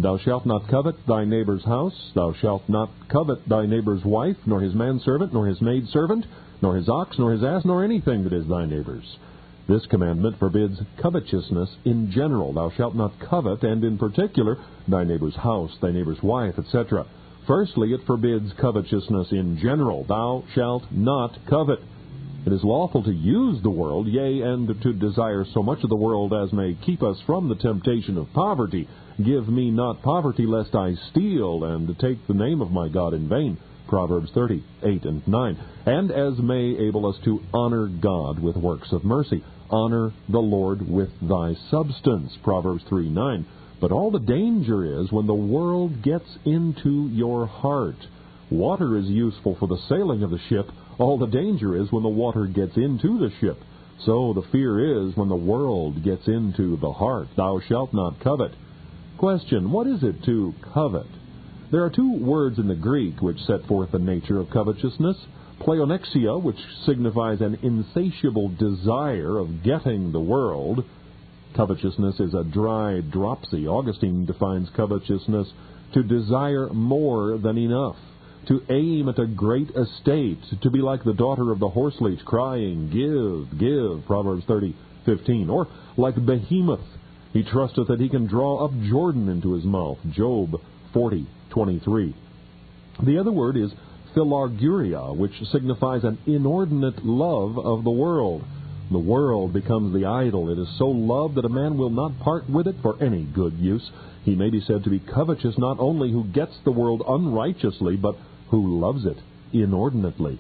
Thou shalt not covet thy neighbor's house. Thou shalt not covet thy neighbor's wife, nor his manservant, nor his maidservant, nor his ox, nor his ass, nor anything that is thy neighbor's. This commandment forbids covetousness in general. Thou shalt not covet, and in particular, thy neighbor's house, thy neighbor's wife, etc. Firstly, it forbids covetousness in general. Thou shalt not covet. It is lawful to use the world, yea, and to desire so much of the world as may keep us from the temptation of poverty. Give me not poverty, lest I steal, and take the name of my God in vain. Proverbs 30:8 and 9. And as may enable us to honor God with works of mercy. Honor the Lord with thy substance. Proverbs 3:9. But all the danger is when the world gets into your heart. Water is useful for the sailing of the ship. All the danger is when the water gets into the ship. So the fear is when the world gets into the heart. Thou shalt not covet. Question: what is it to covet? There are two words in the Greek which set forth the nature of covetousness. Pleonexia, which signifies an insatiable desire of getting the world. Covetousness is a dry dropsy. Augustine defines covetousness to desire more than enough, to aim at a great estate, to be like the daughter of the horseleech, crying, "Give, give," Proverbs 30:15. Or like Behemoth, he trusteth that he can draw up Jordan into his mouth, Job 40:23. The other word is philarguria, which signifies an inordinate love of the world. The world becomes the idol. It is so loved that a man will not part with it for any good use. He may be said to be covetous not only who gets the world unrighteously, but who loves it inordinately.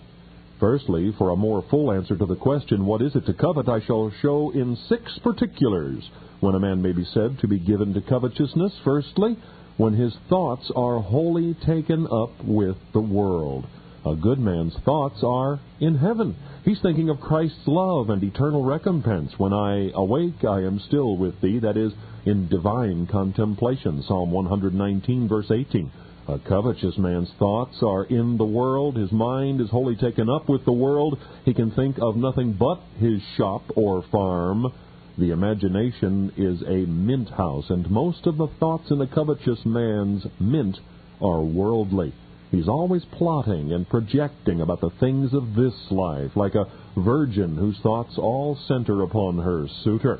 Firstly, for a more full answer to the question, what is it to covet, I shall show in 6 particulars when a man may be said to be given to covetousness. Firstly, when his thoughts are wholly taken up with the world. A good man's thoughts are in heaven. He's thinking of Christ's love and eternal recompense. When I awake, I am still with thee. That is, in divine contemplation. Psalm 119, verse 18. A covetous man's thoughts are in the world. His mind is wholly taken up with the world. He can think of nothing but his shop or farm. The imagination is a mint house, and most of the thoughts in a covetous man's mint are worldly. He's always plotting and projecting about the things of this life, like a virgin whose thoughts all center upon her suitor.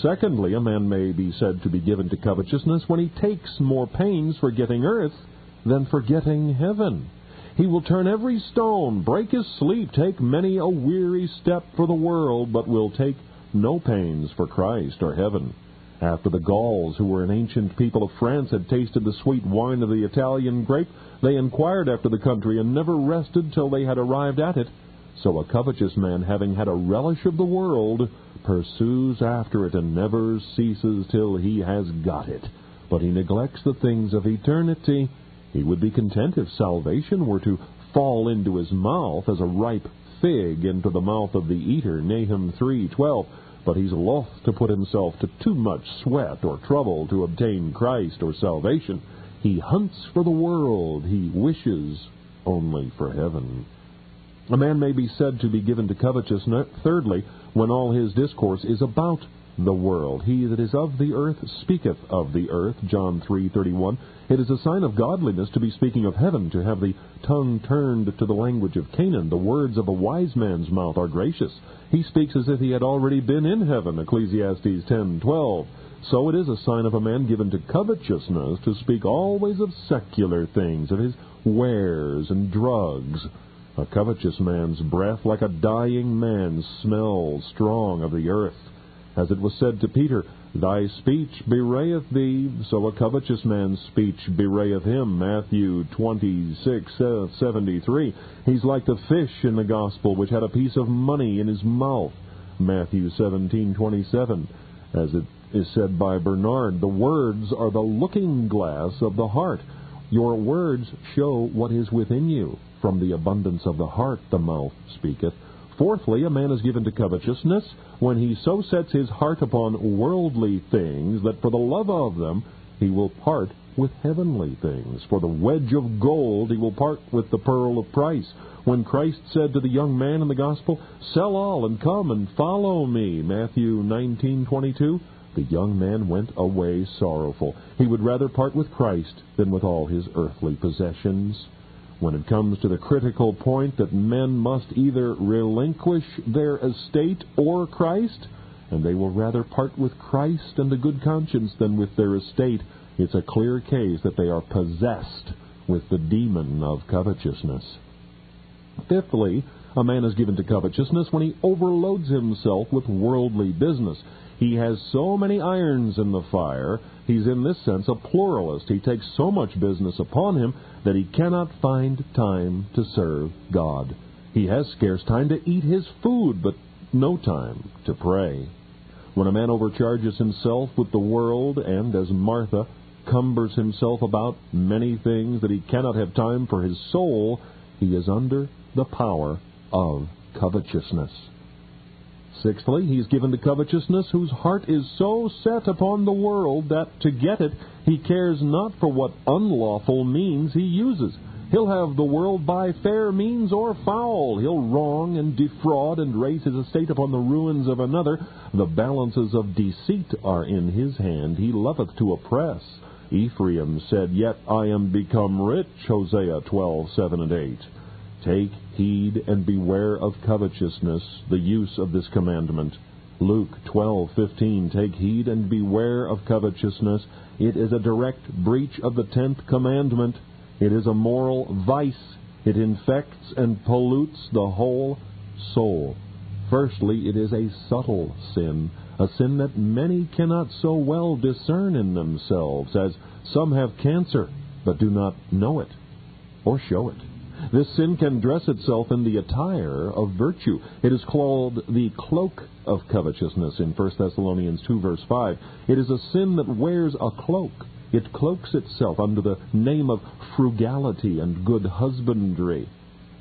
Secondly, a man may be said to be given to covetousness when he takes more pains for getting earth than for getting heaven. He will turn every stone, break his sleep, take many a weary step for the world, but will take no pains for Christ or heaven. After the Gauls, who were an ancient people of France, had tasted the sweet wine of the Italian grape, they inquired after the country and never rested till they had arrived at it. So a covetous man, having had a relish of the world, pursues after it and never ceases till he has got it. But he neglects the things of eternity. He would be content if salvation were to fall into his mouth as a ripe fig into the mouth of the eater, Nahum 3:12. But he's loth to put himself to too much sweat or trouble to obtain Christ or salvation. He hunts for the world. He wishes only for heaven. A man may be said to be given to covetousness, thirdly, when all his discourse is about the world. He that is of the earth speaketh of the earth, John 3:31. It is a sign of godliness to be speaking of heaven, to have the tongue turned to the language of Canaan. The words of a wise man's mouth are gracious. He speaks as if he had already been in heaven, Ecclesiastes 10:12. So it is a sign of a man given to covetousness to speak always of secular things, of his wares and drugs. A covetous man's breath, like a dying man's, smells strong of the earth. As it was said to Peter, Thy speech bewrayeth thee, so a covetous man's speech bewrayeth him, Matthew 26:73. He's like the fish in the gospel, which had a piece of money in his mouth, Matthew 17:27. As it is said by Bernard, the words are the looking glass of the heart. Your words show what is within you. From the abundance of the heart the mouth speaketh. Fourthly, a man is given to covetousness when he so sets his heart upon worldly things that for the love of them he will part with heavenly things. For the wedge of gold he will part with the pearl of price. When Christ said to the young man in the gospel, Sell all and come and follow me, Matthew 19:22, The young man went away sorrowful. He would rather part with Christ than with all his earthly possessions. When it comes to the critical point that men must either relinquish their estate or Christ, and they will rather part with Christ and a good conscience than with their estate, it's a clear case that they are possessed with the demon of covetousness. Fifthly, a man is given to covetousness when he overloads himself with worldly business. He has so many irons in the fire, he's in this sense a pluralist. He takes so much business upon him that he cannot find time to serve God. He has scarce time to eat his food, but no time to pray. When a man overcharges himself with the world and, as Martha, cumbers himself about many things that he cannot have time for his soul, he is under the power of covetousness. Sixthly, he is given to covetousness whose heart is so set upon the world that, to get it, he cares not for what unlawful means he uses. He'll have the world by fair means or foul. He'll wrong and defraud and raise his estate upon the ruins of another. The balances of deceit are in his hand. He loveth to oppress. Ephraim said, Yet I am become rich, Hosea 12:7 and 8. Take heed and beware of covetousness, the use of this commandment. Luke 12:15, Take heed and beware of covetousness. It is a direct breach of the 10th commandment. It is a moral vice. It infects and pollutes the whole soul. Firstly, it is a subtle sin, a sin that many cannot so well discern in themselves, as some have cancer, but do not know it or show it. This sin can dress itself in the attire of virtue. It is called the cloak of covetousness in 1 Thessalonians 2, verse 5. It is a sin that wears a cloak. It cloaks itself under the name of frugality and good husbandry.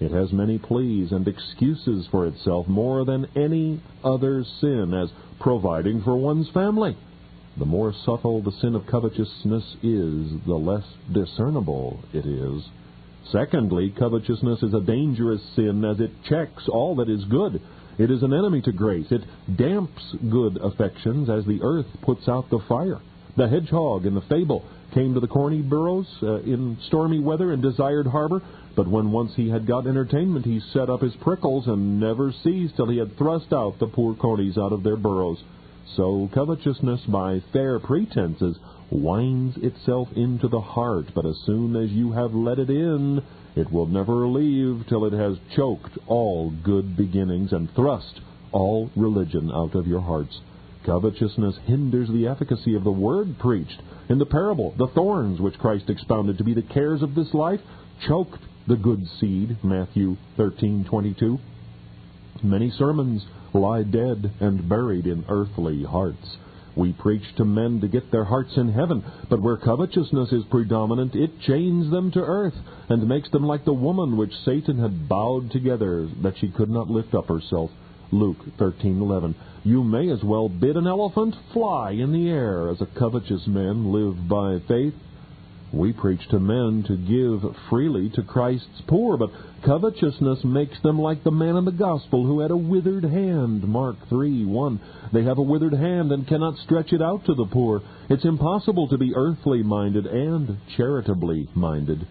It has many pleas and excuses for itself more than any other sin, as providing for one's family. The more subtle the sin of covetousness is, the less discernible it is. Secondly, covetousness is a dangerous sin, as it checks all that is good. It is an enemy to grace. It damps good affections as the earth puts out the fire. The hedgehog in the fable came to the corny burrows in stormy weather and desired harbor, but when once he had got entertainment, he set up his prickles and never ceased till he had thrust out the poor conies out of their burrows. So covetousness by fair pretenses winds itself into the heart, but as soon as you have let it in, it will never leave till it has choked all good beginnings and thrust all religion out of your hearts. Covetousness hinders the efficacy of the word preached. In the parable, the thorns which Christ expounded to be the cares of this life choked the good seed, Matthew 13:22. Many sermons lie dead and buried in earthly hearts. We preach to men to get their hearts in heaven, but where covetousness is predominant, it chains them to earth and makes them like the woman which Satan had bowed together that she could not lift up herself. Luke 13:11. You may as well bid an elephant fly in the air as a covetous man live by faith. We preach to men to give freely to Christ's poor, but covetousness makes them like the man in the gospel who had a withered hand, Mark 3:1. They have a withered hand and cannot stretch it out to the poor. It's impossible to be earthly minded and charitably minded.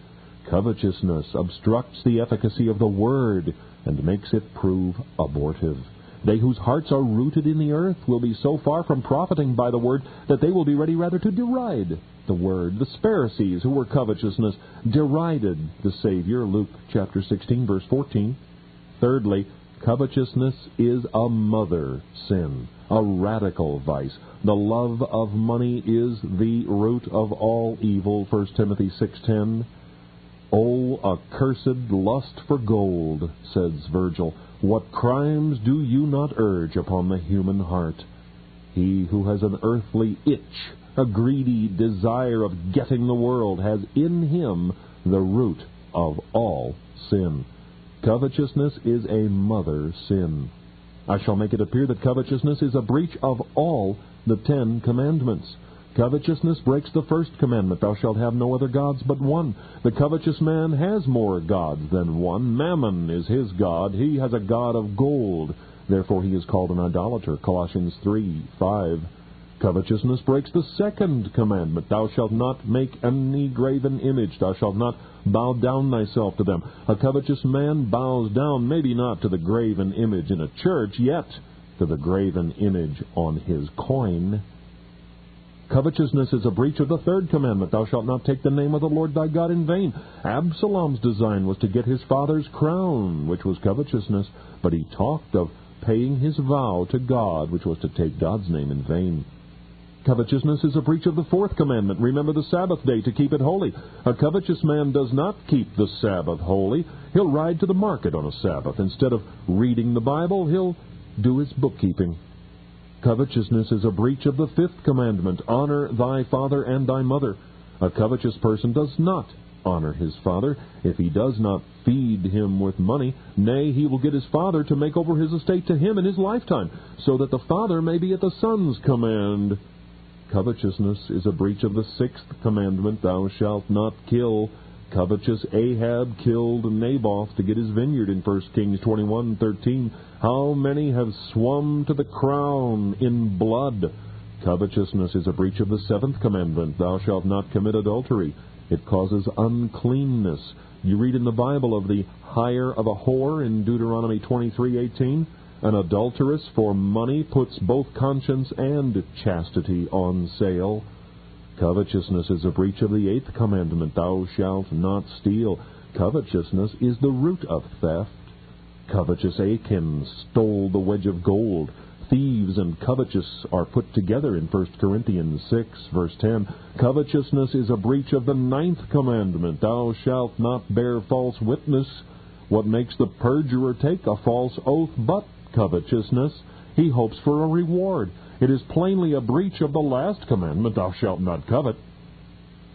Covetousness obstructs the efficacy of the word and makes it prove abortive. They whose hearts are rooted in the earth will be so far from profiting by the word that they will be ready rather to deride the word. The Pharisees, who were covetousness, derided the Savior, Luke chapter 16, verse 14. Thirdly, covetousness is a mother sin, a radical vice. The love of money is the root of all evil, 1 Timothy 6:10. O accursed lust for gold, says Virgil, what crimes do you not urge upon the human heart? He who has an earthly itch, a greedy desire of getting the world, has in him the root of all sin. Covetousness is a mother sin. I shall make it appear that covetousness is a breach of all the 10 commandments. Covetousness breaks the first commandment, thou shalt have no other gods but one. The covetous man has more gods than one. Mammon is his god. He has a god of gold. Therefore he is called an idolater, Colossians 3:5. Covetousness breaks the second commandment. Thou shalt not make any graven image. Thou shalt not bow down thyself to them. A covetous man bows down, maybe not to the graven image in a church, yet to the graven image on his coin. Covetousness is a breach of the third commandment. Thou shalt not take the name of the Lord thy God in vain. Absalom's design was to get his father's crown, which was covetousness, but he talked of paying his vow to God, which was to take God's name in vain. Covetousness is a breach of the fourth commandment. Remember the Sabbath day to keep it holy. A covetous man does not keep the Sabbath holy. He'll ride to the market on a Sabbath. Instead of reading the Bible, he'll do his bookkeeping. Covetousness is a breach of the fifth commandment. Honor thy father and thy mother. A covetous person does not honor his father if he does not feed him with money. Nay, he will get his father to make over his estate to him in his lifetime, so that the father may be at the son's command. Covetousness is a breach of the sixth commandment. Thou shalt not kill. Covetous Ahab killed Naboth to get his vineyard in 1 Kings 21:13. How many have swum to the crown in blood? Covetousness is a breach of the seventh commandment. Thou shalt not commit adultery. It causes uncleanness. You read in the Bible of the hire of a whore in Deuteronomy 23:18. An adulteress for money puts both conscience and chastity on sale. Covetousness is a breach of the eighth commandment. Thou shalt not steal. Covetousness is the root of theft. Covetous Achan stole the wedge of gold. Thieves and covetous are put together in 1 Corinthians 6, verse 10. Covetousness is a breach of the ninth commandment. Thou shalt not bear false witness. What makes the perjurer take a false oath but covetousness? He hopes for a reward. It is plainly a breach of the last commandment, thou shalt not covet.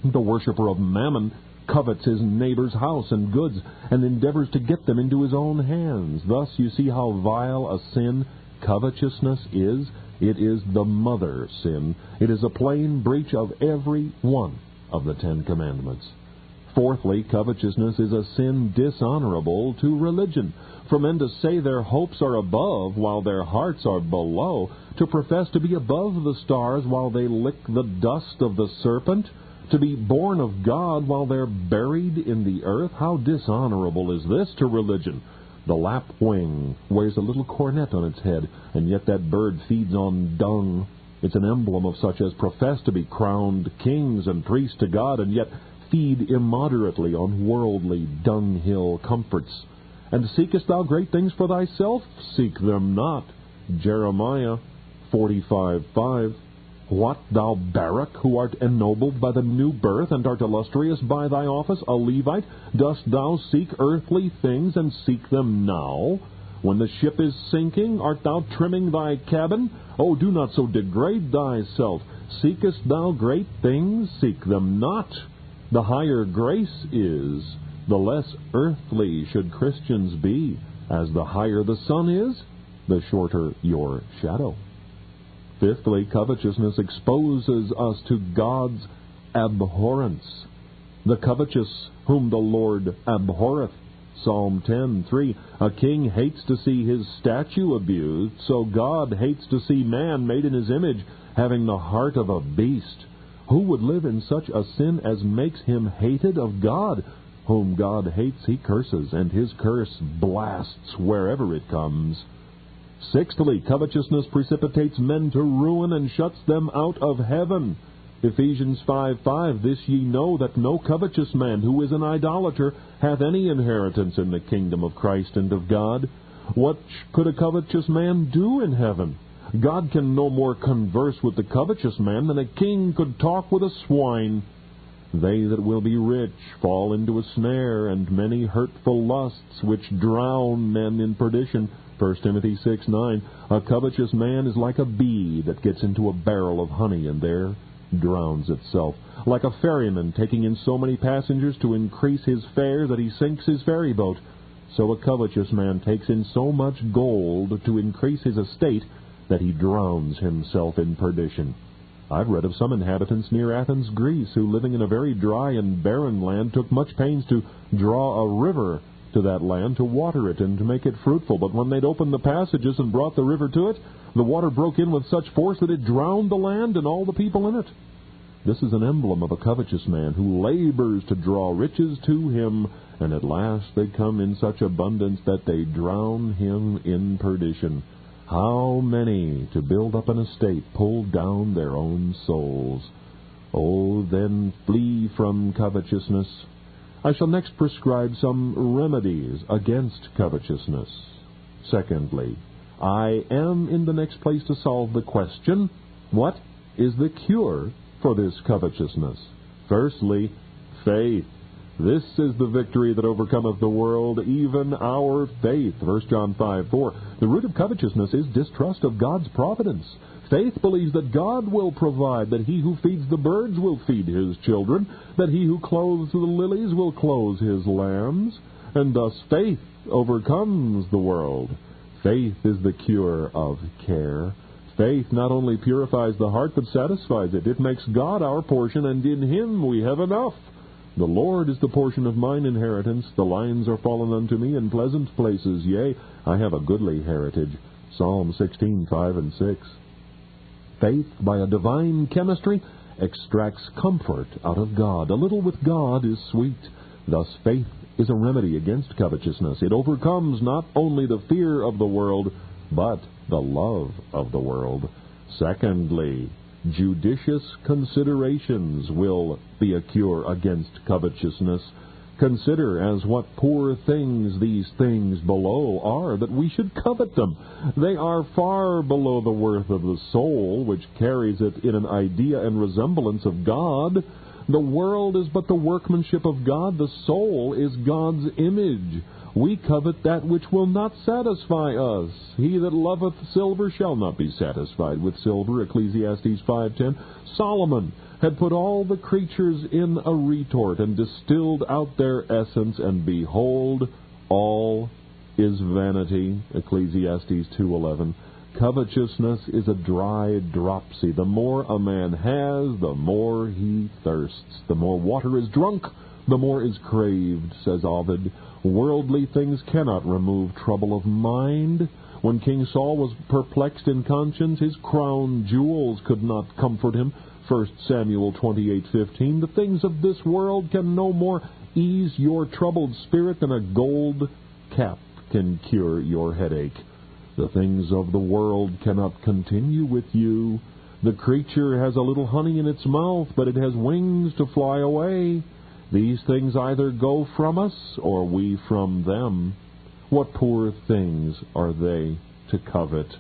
The worshipper of mammon covets his neighbor's house and goods, and endeavors to get them into his own hands. Thus you see how vile a sin covetousness is. It is the mother sin. It is a plain breach of every one of the 10 Commandments. Fourthly, covetousness is a sin dishonorable to religion. For men to say their hopes are above while their hearts are below, to profess to be above the stars while they lick the dust of the serpent, to be born of God while they're buried in the earth, how dishonorable is this to religion? The lapwing wears a little coronet on its head, and yet that bird feeds on dung. It's an emblem of such as profess to be crowned kings and priests to God, and yet feed immoderately on worldly dunghill comforts. And seekest thou great things for thyself? Seek them not. Jeremiah 45:5. What, thou Barak, who art ennobled by the new birth, and art illustrious by thy office, a Levite, dost thou seek earthly things, and seek them now? When the ship is sinking, art thou trimming thy cabin? Oh, do not so degrade thyself. Seekest thou great things? Seek them not. The higher grace is, the less earthly should Christians be. As the higher the sun is, the shorter your shadow. Fifthly, covetousness exposes us to God's abhorrence. The covetous whom the Lord abhorreth. Psalm 10:3. A king hates to see his statue abused, so God hates to see man made in his image, having the heart of a beast. Who would live in such a sin as makes him hated of God? Whom God hates, he curses, and his curse blasts wherever it comes. Sixthly, covetousness precipitates men to ruin and shuts them out of heaven. Ephesians 5:5, This ye know, that no covetous man who is an idolater hath any inheritance in the kingdom of Christ and of God. What could a covetous man do in heaven? God can no more converse with the covetous man than a king could talk with a swine. They that will be rich fall into a snare, and many hurtful lusts, which drown men in perdition. 1 Timothy 6:9. A covetous man is like a bee that gets into a barrel of honey and there drowns itself. Like a ferryman taking in so many passengers to increase his fare that he sinks his ferry boat, so a covetous man takes in so much gold to increase his estate that he drowns himself in perdition. I've read of some inhabitants near Athens, Greece, who, living in a very dry and barren land, took much pains to draw a river to that land to water it and to make it fruitful. But when they'd opened the passages and brought the river to it, the water broke in with such force that it drowned the land and all the people in it. This is an emblem of a covetous man who labors to draw riches to him, and at last they come in such abundance that they drown him in perdition. How many, to build up an estate, pull down their own souls? Oh, then flee from covetousness. I shall next prescribe some remedies against covetousness. Secondly, I am in the next place to solve the question, what is the cure for this covetousness? Firstly, faith. This is the victory that overcometh the world, even our faith. 1 John 5:4. The root of covetousness is distrust of God's providence. Faith believes that God will provide, that he who feeds the birds will feed his children, that he who clothes the lilies will clothe his lambs, and thus faith overcomes the world. Faith is the cure of care. Faith not only purifies the heart, but satisfies it. It makes God our portion, and in him we have enough. The Lord is the portion of mine inheritance. The lines are fallen unto me in pleasant places. Yea, I have a goodly heritage. Psalm 16:5 and 6. Faith, by a divine chemistry, extracts comfort out of God. A little with God is sweet. Thus faith is a remedy against covetousness. It overcomes not only the fear of the world, but the love of the world. Secondly, judicious considerations will be a cure against covetousness. Consider as what poor things these things below are, that we should covet them. They are far below the worth of the soul, which carries it in an idea and resemblance of God. The world is but the workmanship of God. The soul is God's image. We covet that which will not satisfy us. He that loveth silver shall not be satisfied with silver. Ecclesiastes 5:10. Solomon had put all the creatures in a retort and distilled out their essence, and behold, all is vanity. Ecclesiastes 2:11. Covetousness is a dry dropsy. The more a man has, the more he thirsts. The more water is drunk, the more is craved, says Ovid. Worldly things cannot remove trouble of mind. When King Saul was perplexed in conscience, his crown jewels could not comfort him. 1 Samuel 28:15. The things of this world can no more ease your troubled spirit than a gold cap can cure your headache. The things of the world cannot continue with you. The creature has a little honey in its mouth, but it has wings to fly away. These things either go from us, or we from them. What poor things are they to covet?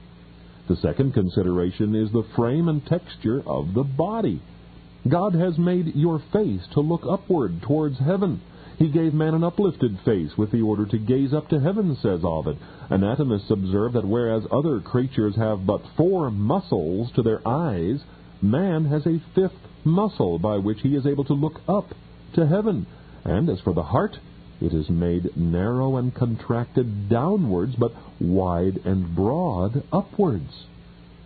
The second consideration is the frame and texture of the body. God has made your face to look upward towards heaven. He gave man an uplifted face with the order to gaze up to heaven, says Ovid. Anatomists observe that whereas other creatures have but 4 muscles to their eyes, man has a 5th muscle by which he is able to look up to heaven. And as for the heart, it is made narrow and contracted downwards, but wide and broad upwards.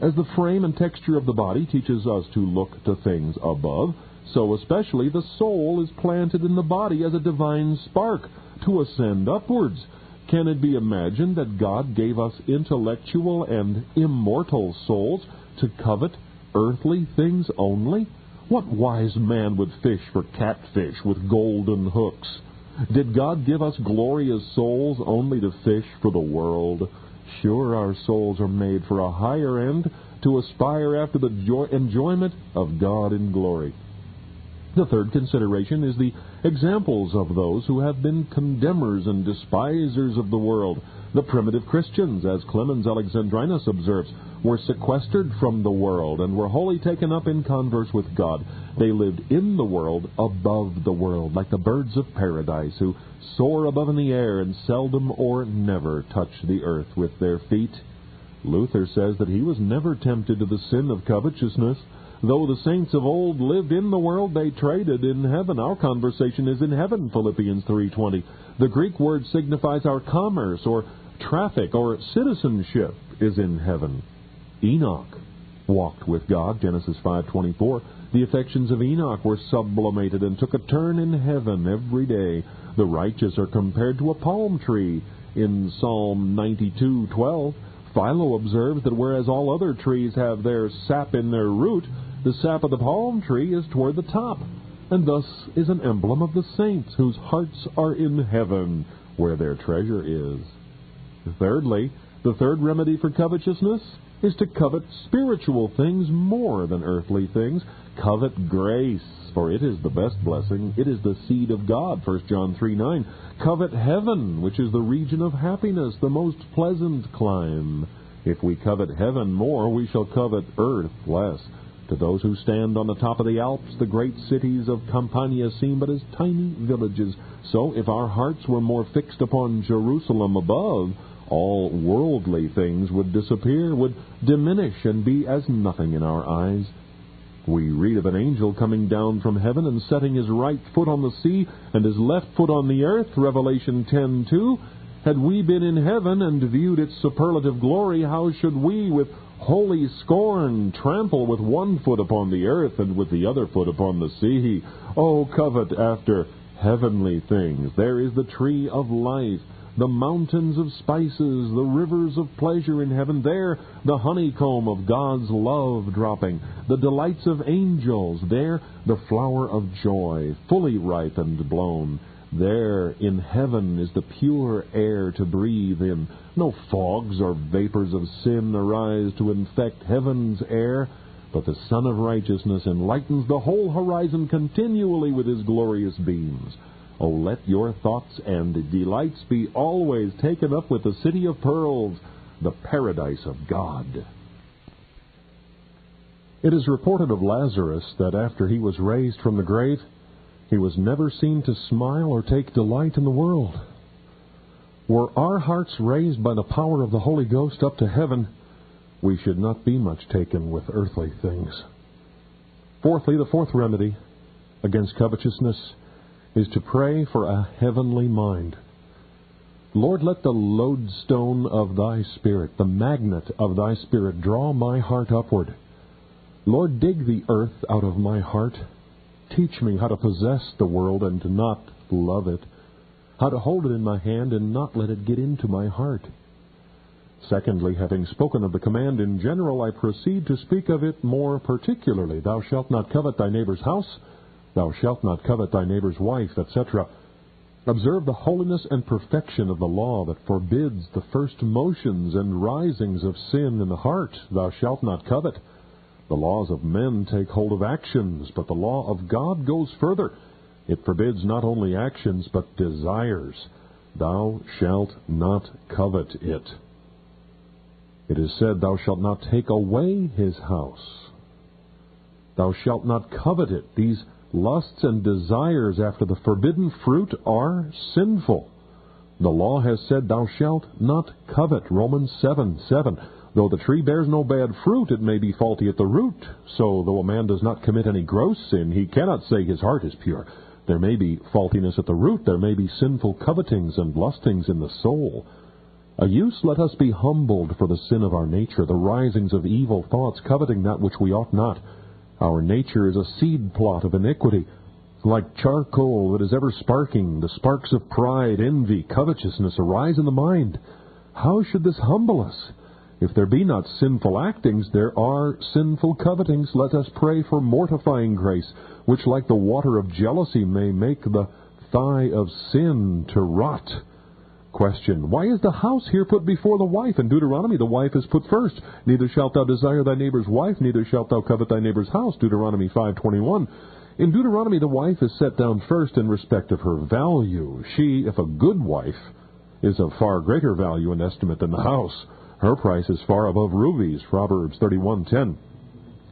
As the frame and texture of the body teaches us to look to things above, so especially the soul is planted in the body as a divine spark to ascend upwards. Can it be imagined that God gave us intellectual and immortal souls to covet earthly things only? What wise man would fish for catfish with golden hooks? Did God give us glorious souls only to fish for the world? Sure, our souls are made for a higher end, to aspire after the enjoyment of God in glory. The third consideration is the examples of those who have been condemners and despisers of the world. The primitive Christians, as Clemens Alexandrinus observes, were sequestered from the world and were wholly taken up in converse with God. They lived in the world, above the world, like the birds of paradise, who soar above in the air and seldom or never touch the earth with their feet. Luther says that he was never tempted to the sin of covetousness. Though the saints of old lived in the world, they traded in heaven. Our conversation is in heaven, Philippians 3:20. The Greek word signifies our commerce or traffic or citizenship is in heaven. Enoch walked with God, Genesis 5:24. The affections of Enoch were sublimated and took a turn in heaven every day. The righteous are compared to a palm tree. In Psalm 92:12, Philo observes that whereas all other trees have their sap in their root, the sap of the palm tree is toward the top, and thus is an emblem of the saints, whose hearts are in heaven, where their treasure is. Thirdly, the third remedy for covetousness is to covet spiritual things more than earthly things. Covet grace, for it is the best blessing. It is the seed of God, 1 John 3:9. Covet heaven, which is the region of happiness, the most pleasant clime. If we covet heaven more, we shall covet earth less. To those who stand on the top of the Alps, the great cities of Campania seem but as tiny villages. So, if our hearts were more fixed upon Jerusalem above, all worldly things would disappear, would diminish, and be as nothing in our eyes. We read of an angel coming down from heaven and setting his right foot on the sea and his left foot on the earth, Revelation 10:2. Had we been in heaven and viewed its superlative glory, how should we, with holy scorn, trample with one foot upon the earth and with the other foot upon the sea? Oh, covet after heavenly things. There is the tree of life, the mountains of spices, the rivers of pleasure in heaven. There, the honeycomb of God's love dropping, the delights of angels. There, the flower of joy, fully ripe and blown. There, in heaven, is the pure air to breathe in. No fogs or vapors of sin arise to infect heaven's air, but the Sun of Righteousness enlightens the whole horizon continually with his glorious beams. Oh, let your thoughts and delights be always taken up with the city of pearls, the paradise of God. It is reported of Lazarus that after he was raised from the grave, he was never seen to smile or take delight in the world. Were our hearts raised by the power of the Holy Ghost up to heaven, we should not be much taken with earthly things. Fourthly, the fourth remedy against covetousness is to pray for a heavenly mind. Lord, let the lodestone of thy Spirit, the magnet of thy Spirit, draw my heart upward. Lord, dig the earth out of my heart. Teach me how to possess the world and to not love it, how to hold it in my hand and not let it get into my heart. Secondly, having spoken of the command in general, I proceed to speak of it more particularly. Thou shalt not covet thy neighbor's house, thou shalt not covet thy neighbor's wife, etc. Observe the holiness and perfection of the law that forbids the first motions and risings of sin in the heart. Thou shalt not covet. The laws of men take hold of actions, but the law of God goes further. It forbids not only actions, but desires. Thou shalt not covet it. It is said, thou shalt not take away his house. Thou shalt not covet it. These lusts and desires after the forbidden fruit are sinful. The law has said, thou shalt not covet, Romans 7:7. Though the tree bears no bad fruit, it may be faulty at the root. So, though a man does not commit any gross sin, he cannot say his heart is pure. There may be faultiness at the root. There may be sinful covetings and lustings in the soul. A use, let us be humbled for the sin of our nature, the risings of evil thoughts, coveting that which we ought not. Our nature is a seed plot of iniquity. Like charcoal that is ever sparking, the sparks of pride, envy, covetousness arise in the mind. How should this humble us? If there be not sinful actings, there are sinful covetings. Let us pray for mortifying grace, which like the water of jealousy may make the thigh of sin to rot. Question: why is the house here put before the wife? In Deuteronomy, the wife is put first. Neither shalt thou desire thy neighbor's wife, neither shalt thou covet thy neighbor's house. Deuteronomy 5:21. In Deuteronomy, the wife is set down first in respect of her value. She, if a good wife, is of far greater value and estimate than the house. Her price is far above rubies, Proverbs 31:10.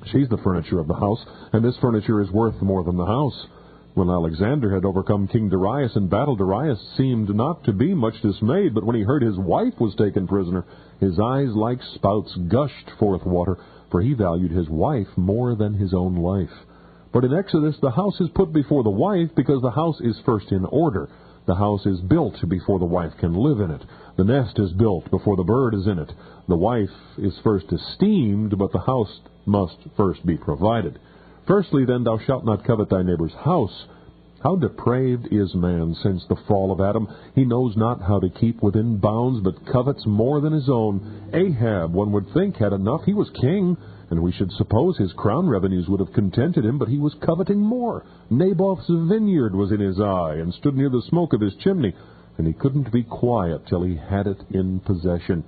She's the furniture of the house, and this furniture is worth more than the house. When Alexander had overcome King Darius in battle, Darius seemed not to be much dismayed, but when he heard his wife was taken prisoner, his eyes like spouts gushed forth water, for he valued his wife more than his own life. But in Exodus, the house is put before the wife because the house is first in order. The house is built before the wife can live in it. The nest is built before the bird is in it. The wife is first esteemed, but the house must first be provided. Firstly, then, thou shalt not covet thy neighbor's house. How depraved is man since the fall of Adam! He knows not how to keep within bounds, but covets more than his own. Ahab, one would think, had enough. He was king, and we should suppose his crown revenues would have contented him, but he was coveting more. Naboth's vineyard was in his eye, and stood near the smoke of his chimney, and he couldn't be quiet till he had it in possession.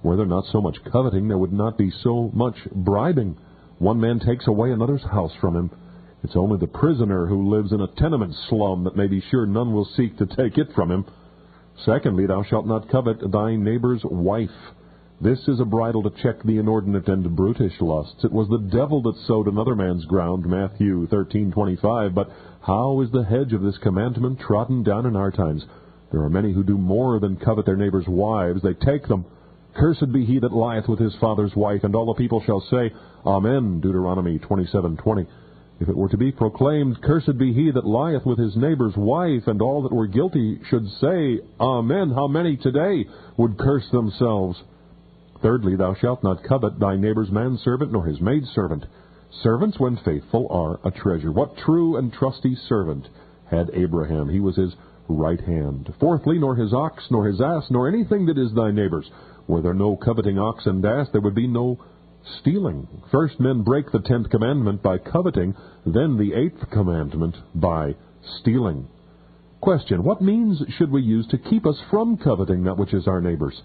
Were there not so much coveting, there would not be so much bribing. One man takes away another's house from him. It's only the prisoner who lives in a tenement slum that may be sure none will seek to take it from him. Secondly, thou shalt not covet thy neighbor's wife. This is a bridle to check the inordinate and brutish lusts. It was the devil that sowed another man's ground, Matthew 13:25. But how is the hedge of this commandment trodden down in our times? There are many who do more than covet their neighbor's wives. They take them. Cursed be he that lieth with his father's wife, and all the people shall say, Amen, Deuteronomy 27:20. If it were to be proclaimed, Cursed be he that lieth with his neighbor's wife, and all that were guilty should say, Amen, how many today would curse themselves? Thirdly, thou shalt not covet thy neighbor's manservant, nor his maidservant. Servants, when faithful, are a treasure. What true and trusty servant had Abraham? He was his right hand. Fourthly, nor his ox, nor his ass, nor anything that is thy neighbor's. Were there no coveting ox and ass, there would be no stealing. First men break the 10th commandment by coveting, then the 8th commandment by stealing. Question: what means should we use to keep us from coveting that which is our neighbor's?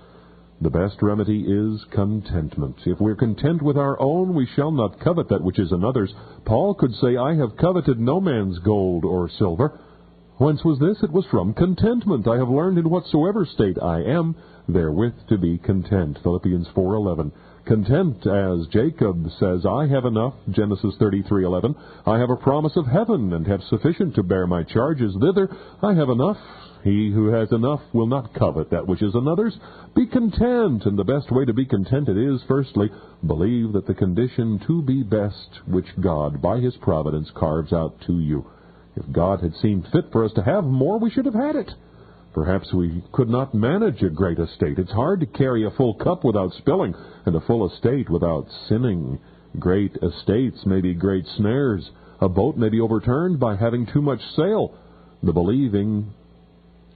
The best remedy is contentment. If we're content with our own, we shall not covet that which is another's. Paul could say, I have coveted no man's gold or silver. Whence was this? It was from contentment. I have learned in whatsoever state I am, therewith to be content. Philippians 4:11. Content, as Jacob says, I have enough, Genesis 33:11. I have a promise of heaven, and have sufficient to bear my charges thither. I have enough. He who has enough will not covet that which is another's. Be content, and the best way to be contented is, firstly, believe that the condition to be best which God, by his providence, carves out to you. If God had seen fit for us to have more, we should have had it. Perhaps we could not manage a great estate. It's hard to carry a full cup without spilling, and a full estate without sinning. Great estates may be great snares. A boat may be overturned by having too much sail. The believing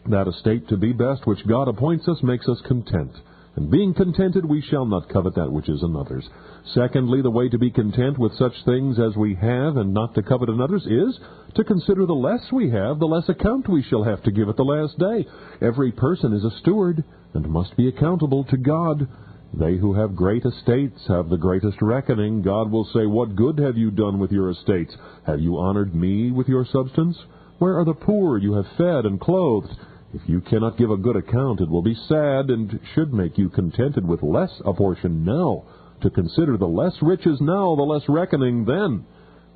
that estate to be best which God appoints us makes us content. And being contented, we shall not covet that which is another's. Secondly, the way to be content with such things as we have and not to covet another's is to consider the less we have, the less account we shall have to give at the last day. Every person is a steward and must be accountable to God. They who have great estates have the greatest reckoning. God will say, What good have you done with your estates? Have you honored me with your substance? Where are the poor you have fed and clothed? If you cannot give a good account, it will be sad, and should make you contented with less a portion now, to consider the less riches now, the less reckoning then.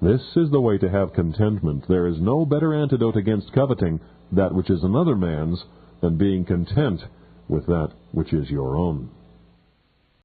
This is the way to have contentment. There is no better antidote against coveting that which is another man's than being content with that which is your own.